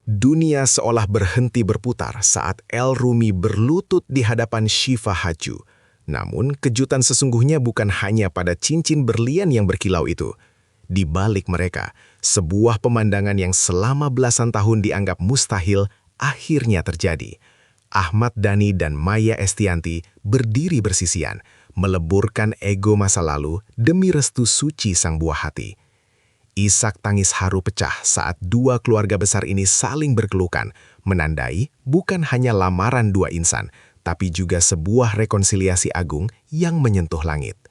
Dunia seolah berhenti berputar saat El Rumi berlutut di hadapan Shiva Haju. Namun, kejutan sesungguhnya bukan hanya pada cincin berlian yang berkilau itu. Di balik mereka, sebuah pemandangan yang selama belasan tahun dianggap mustahil akhirnya terjadi. Ahmad Dhani dan Maya Estianty berdiri bersisian, meleburkan ego masa lalu demi restu suci sang buah hati. Isak tangis haru pecah saat dua keluarga besar ini saling berkelukan, menandai bukan hanya lamaran dua insan, tapi juga sebuah rekonsiliasi agung yang menyentuh langit.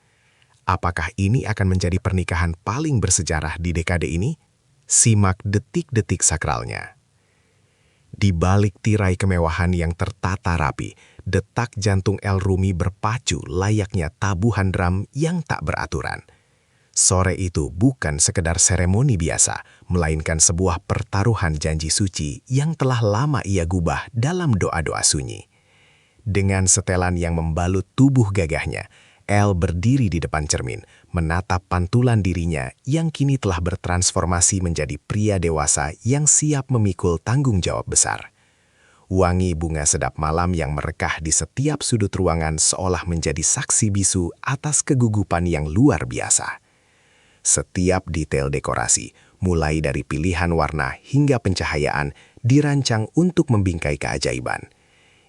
Apakah ini akan menjadi pernikahan paling bersejarah di dekade ini? Simak detik-detik sakralnya. Di balik tirai kemewahan yang tertata rapi, detak jantung El Rumi berpacu layaknya tabuhan drum yang tak beraturan. Sore itu bukan sekedar seremoni biasa, melainkan sebuah pertaruhan janji suci yang telah lama ia gubah dalam doa-doa sunyi. Dengan setelan yang membalut tubuh gagahnya, El berdiri di depan cermin, menatap pantulan dirinya yang kini telah bertransformasi menjadi pria dewasa yang siap memikul tanggung jawab besar. Wangi bunga sedap malam yang merekah di setiap sudut ruangan seolah menjadi saksi bisu atas kegugupan yang luar biasa. Setiap detail dekorasi, mulai dari pilihan warna hingga pencahayaan, dirancang untuk membingkai keajaiban.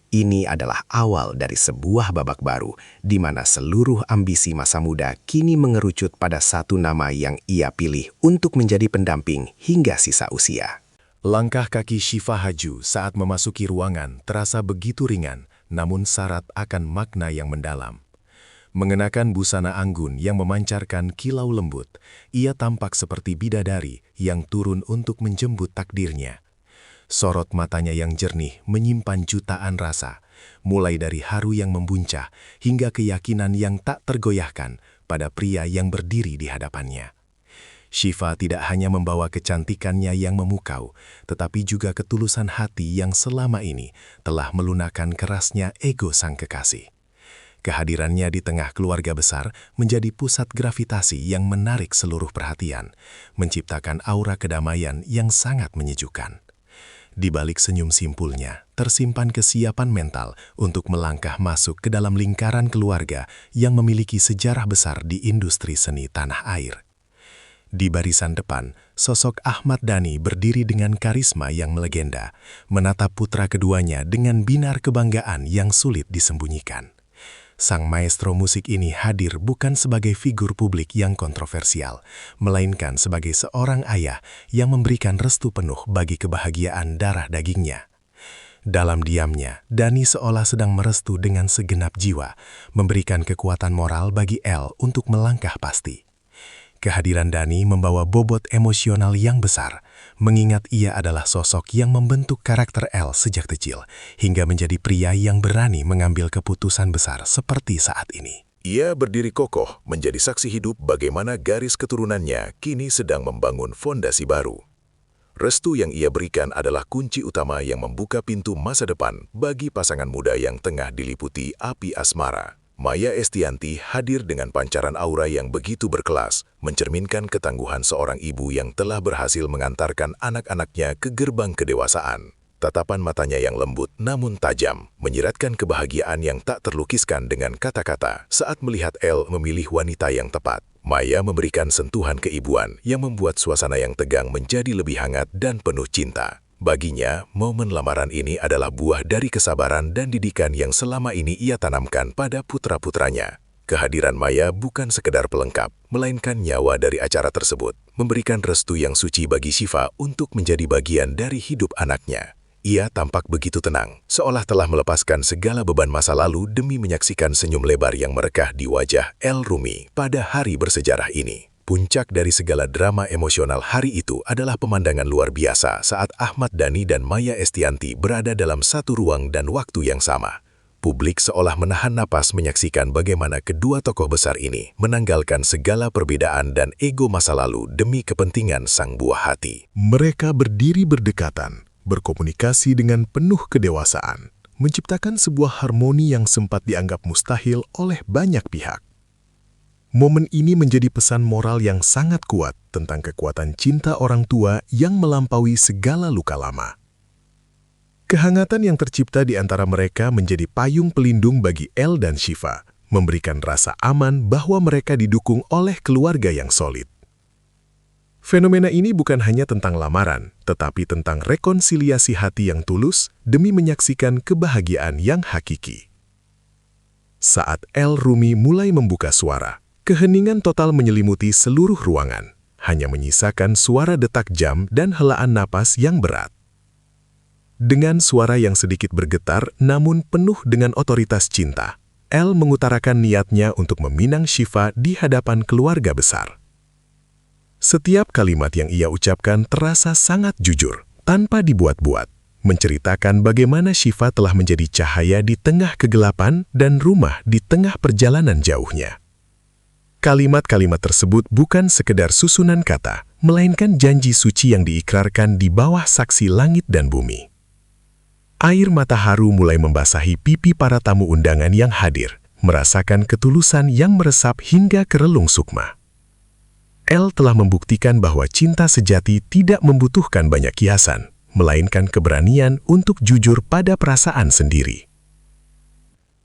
Ini adalah awal dari sebuah babak baru, di mana seluruh ambisi masa muda kini mengerucut pada satu nama yang ia pilih untuk menjadi pendamping hingga sisa usia. Langkah kaki Shiva Haju saat memasuki ruangan terasa begitu ringan, namun syarat akan makna yang mendalam. Mengenakan busana anggun yang memancarkan kilau lembut, ia tampak seperti bidadari yang turun untuk menjemput takdirnya. Sorot matanya yang jernih menyimpan jutaan rasa, mulai dari haru yang membuncah hingga keyakinan yang tak tergoyahkan pada pria yang berdiri di hadapannya. Shiva tidak hanya membawa kecantikannya yang memukau, tetapi juga ketulusan hati yang selama ini telah melunakkan kerasnya ego sang kekasih. Kehadirannya di tengah keluarga besar menjadi pusat gravitasi yang menarik seluruh perhatian, menciptakan aura kedamaian yang sangat menyejukkan. Di balik senyum simpulnya, tersimpan kesiapan mental untuk melangkah masuk ke dalam lingkaran keluarga yang memiliki sejarah besar di industri seni tanah air. Di barisan depan, sosok Ahmad Dhani berdiri dengan karisma yang melegenda, menatap putra keduanya dengan binar kebanggaan yang sulit disembunyikan. Sang maestro musik ini hadir bukan sebagai figur publik yang kontroversial, melainkan sebagai seorang ayah yang memberikan restu penuh bagi kebahagiaan darah dagingnya. Dalam diamnya, Dhani seolah sedang merestu dengan segenap jiwa, memberikan kekuatan moral bagi El untuk melangkah pasti. Kehadiran Dhani membawa bobot emosional yang besar, mengingat ia adalah sosok yang membentuk karakter El sejak kecil, hingga menjadi pria yang berani mengambil keputusan besar seperti saat ini. Ia berdiri kokoh menjadi saksi hidup bagaimana garis keturunannya kini sedang membangun fondasi baru. Restu yang ia berikan adalah kunci utama yang membuka pintu masa depan bagi pasangan muda yang tengah diliputi api asmara. Maya Estianty hadir dengan pancaran aura yang begitu berkelas, mencerminkan ketangguhan seorang ibu yang telah berhasil mengantarkan anak-anaknya ke gerbang kedewasaan. Tatapan matanya yang lembut namun tajam, menyiratkan kebahagiaan yang tak terlukiskan dengan kata-kata saat melihat El memilih wanita yang tepat. Maya memberikan sentuhan keibuan yang membuat suasana yang tegang menjadi lebih hangat dan penuh cinta. Baginya, momen lamaran ini adalah buah dari kesabaran dan didikan yang selama ini ia tanamkan pada putra-putranya. Kehadiran Maya bukan sekedar pelengkap, melainkan nyawa dari acara tersebut, memberikan restu yang suci bagi Shiva untuk menjadi bagian dari hidup anaknya. Ia tampak begitu tenang, seolah telah melepaskan segala beban masa lalu demi menyaksikan senyum lebar yang merekah di wajah El Rumi pada hari bersejarah ini. Puncak dari segala drama emosional hari itu adalah pemandangan luar biasa saat Ahmad Dhani dan Maya Estianty berada dalam satu ruang dan waktu yang sama. Publik seolah menahan napas menyaksikan bagaimana kedua tokoh besar ini menanggalkan segala perbedaan dan ego masa lalu demi kepentingan sang buah hati. Mereka berdiri berdekatan, berkomunikasi dengan penuh kedewasaan, menciptakan sebuah harmoni yang sempat dianggap mustahil oleh banyak pihak. Momen ini menjadi pesan moral yang sangat kuat tentang kekuatan cinta orang tua yang melampaui segala luka lama. Kehangatan yang tercipta di antara mereka menjadi payung pelindung bagi Elle dan Shiva, memberikan rasa aman bahwa mereka didukung oleh keluarga yang solid. Fenomena ini bukan hanya tentang lamaran, tetapi tentang rekonsiliasi hati yang tulus demi menyaksikan kebahagiaan yang hakiki. Saat El Rumi mulai membuka suara, keheningan total menyelimuti seluruh ruangan, hanya menyisakan suara detak jam dan helaan napas yang berat. Dengan suara yang sedikit bergetar namun penuh dengan otoritas cinta, El mengutarakan niatnya untuk meminang Shiva di hadapan keluarga besar. Setiap kalimat yang ia ucapkan terasa sangat jujur, tanpa dibuat-buat, menceritakan bagaimana Shiva telah menjadi cahaya di tengah kegelapan dan rumah di tengah perjalanan jauhnya. Kalimat-kalimat tersebut bukan sekedar susunan kata, melainkan janji suci yang diikrarkan di bawah saksi langit dan bumi. Air mata haru mulai membasahi pipi para tamu undangan yang hadir, merasakan ketulusan yang meresap hingga ke relung sukma. Elle telah membuktikan bahwa cinta sejati tidak membutuhkan banyak hiasan, melainkan keberanian untuk jujur pada perasaan sendiri.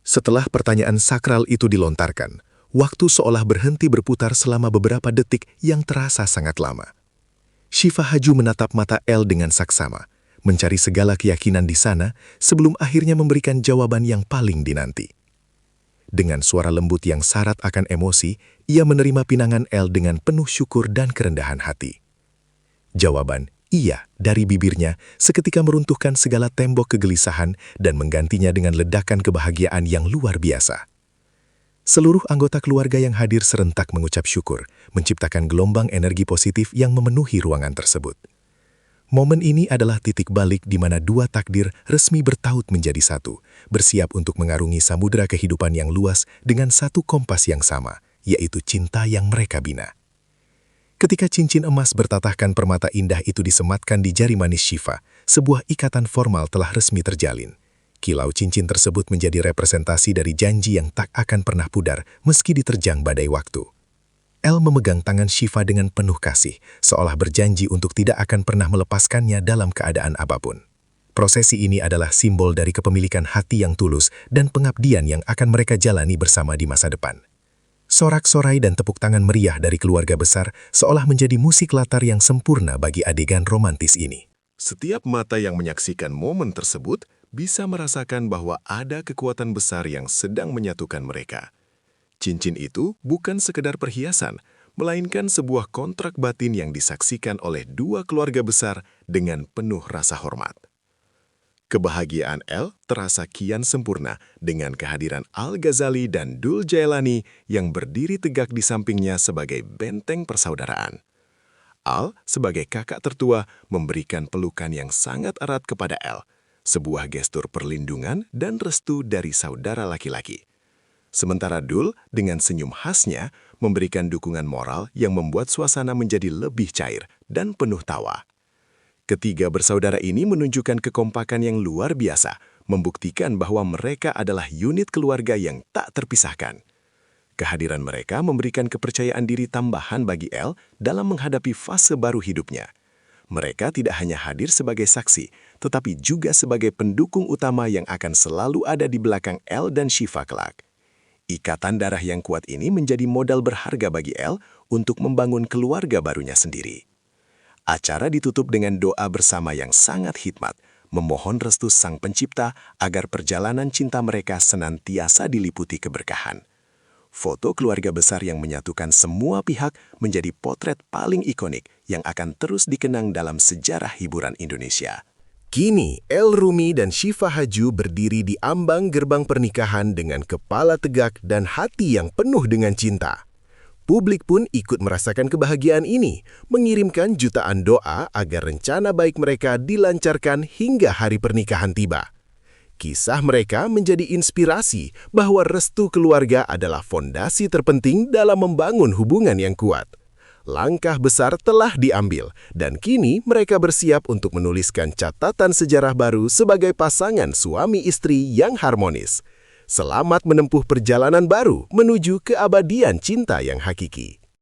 Setelah pertanyaan sakral itu dilontarkan, waktu seolah berhenti berputar selama beberapa detik yang terasa sangat lama. Shiva Haju menatap mata Elle dengan saksama, mencari segala keyakinan di sana sebelum akhirnya memberikan jawaban yang paling dinanti. Dengan suara lembut yang syarat akan emosi, ia menerima pinangan Elle dengan penuh syukur dan kerendahan hati. Jawaban "iya" dari bibirnya seketika meruntuhkan segala tembok kegelisahan dan menggantinya dengan ledakan kebahagiaan yang luar biasa. Seluruh anggota keluarga yang hadir serentak mengucap syukur, menciptakan gelombang energi positif yang memenuhi ruangan tersebut. Momen ini adalah titik balik di mana dua takdir resmi bertaut menjadi satu, bersiap untuk mengarungi samudera kehidupan yang luas dengan satu kompas yang sama, yaitu cinta yang mereka bina. Ketika cincin emas bertatahkan permata indah itu disematkan di jari manis Shiva, sebuah ikatan formal telah resmi terjalin. Kilau cincin tersebut menjadi representasi dari janji yang tak akan pernah pudar meski diterjang badai waktu. Elle memegang tangan Shiva dengan penuh kasih, seolah berjanji untuk tidak akan pernah melepaskannya dalam keadaan apapun. Prosesi ini adalah simbol dari kepemilikan hati yang tulus dan pengabdian yang akan mereka jalani bersama di masa depan. Sorak-sorai dan tepuk tangan meriah dari keluarga besar seolah menjadi musik latar yang sempurna bagi adegan romantis ini. Setiap mata yang menyaksikan momen tersebut bisa merasakan bahwa ada kekuatan besar yang sedang menyatukan mereka. Cincin itu bukan sekedar perhiasan, melainkan sebuah kontrak batin yang disaksikan oleh dua keluarga besar dengan penuh rasa hormat. Kebahagiaan Elle terasa kian sempurna dengan kehadiran Al-Ghazali dan Dul Jailani yang berdiri tegak di sampingnya sebagai benteng persaudaraan. Al, sebagai kakak tertua, memberikan pelukan yang sangat erat kepada Elle, sebuah gestur perlindungan dan restu dari saudara laki-laki. Sementara Dul, dengan senyum khasnya, memberikan dukungan moral yang membuat suasana menjadi lebih cair dan penuh tawa. Ketiga bersaudara ini menunjukkan kekompakan yang luar biasa, membuktikan bahwa mereka adalah unit keluarga yang tak terpisahkan. Kehadiran mereka memberikan kepercayaan diri tambahan bagi Elle dalam menghadapi fase baru hidupnya. Mereka tidak hanya hadir sebagai saksi, tetapi juga sebagai pendukung utama yang akan selalu ada di belakang Elle dan Shiva kelak. Ikatan darah yang kuat ini menjadi modal berharga bagi Elle untuk membangun keluarga barunya sendiri. Acara ditutup dengan doa bersama yang sangat hikmat, memohon restu Sang Pencipta agar perjalanan cinta mereka senantiasa diliputi keberkahan. Foto keluarga besar yang menyatukan semua pihak menjadi potret paling ikonik yang akan terus dikenang dalam sejarah hiburan Indonesia. Kini, El Rumi dan Shiva Haju berdiri di ambang gerbang pernikahan dengan kepala tegak dan hati yang penuh dengan cinta. Publik pun ikut merasakan kebahagiaan ini, mengirimkan jutaan doa agar rencana baik mereka dilancarkan hingga hari pernikahan tiba. Kisah mereka menjadi inspirasi bahwa restu keluarga adalah fondasi terpenting dalam membangun hubungan yang kuat. Langkah besar telah diambil, dan kini mereka bersiap untuk menuliskan catatan sejarah baru sebagai pasangan suami istri yang harmonis. Selamat menempuh perjalanan baru menuju keabadian cinta yang hakiki.